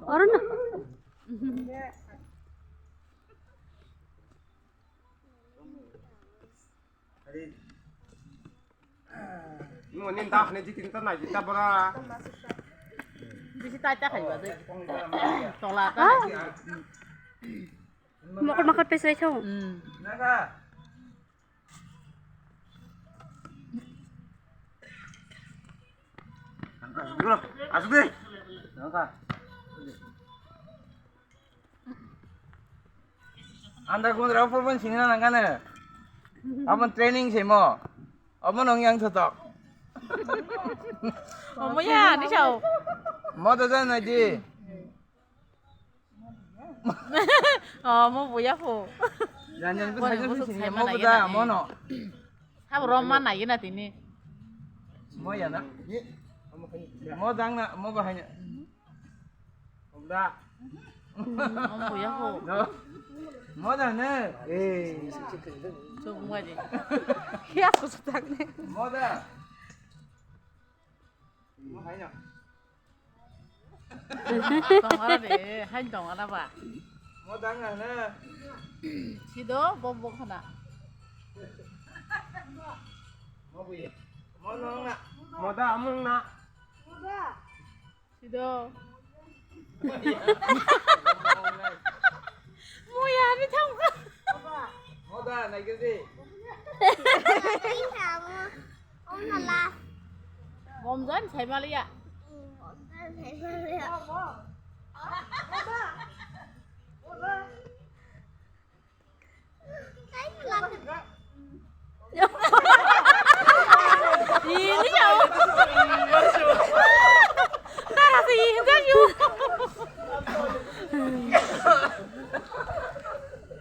Orang na. Muốn nên tao nên chỉ tin tao này chỉ tao bara. Bisa taca kayak gitu. Tolak kan. Makan pesai chow. Naga. Dulu, asuk deh. Naga. Anda kau apa pun sini nang kana. Apa training sih mo? Apa nong yang tetok? 뭐야, 니 저. Mo tu kan aja. 뭐 뭐야, 호. Jangan tu Boleh, saja busuk sini. saya Mo mana buda, ya, mo no. Apa roman lagi nanti ini? Mo ya na. Mo dang na, mo bahaya. Buda. 뭐야, 호. No. Mo dah na. 좀 뭐지? 희약고 좋다네. Mo dah. Mo bahaya. 동 알아네. 한동 알아봐. Mo dang na. 지도 뭐뭐 하나. Mo bui. Mo nong na. Mo dah amung na. 지도. 뭐야, 니 참. Mo dah naik ke sini. 몸전 세 마리야. ini jauh. 따라서 이 현장이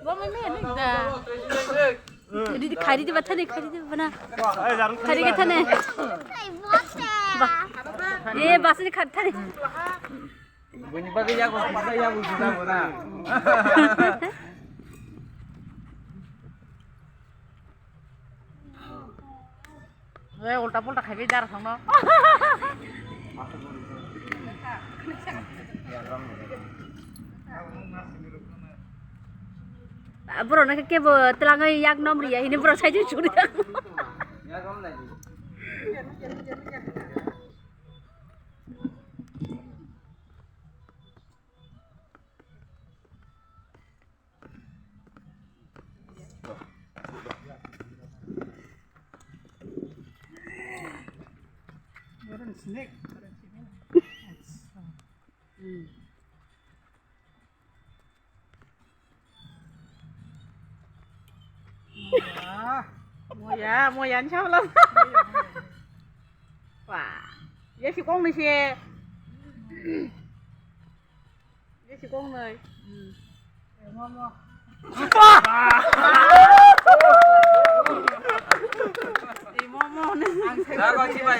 너무 매는다. Jadi kari di batane, kari di mana? Kari ke tane. Bas ni kari tane. Bunyi pakai jago, kita jago kita mana? 왜 올다폴다 가비 자라 성너? Bro nak ke telang yak nomor ya ini bro saja curi. Ya kamu lagi. Snake. 뭐야 안 차올라. 와, 얘시 꽁네 시. 얘시 꽁네. Mo. 이 뭐뭐는. Nah, kau cipai.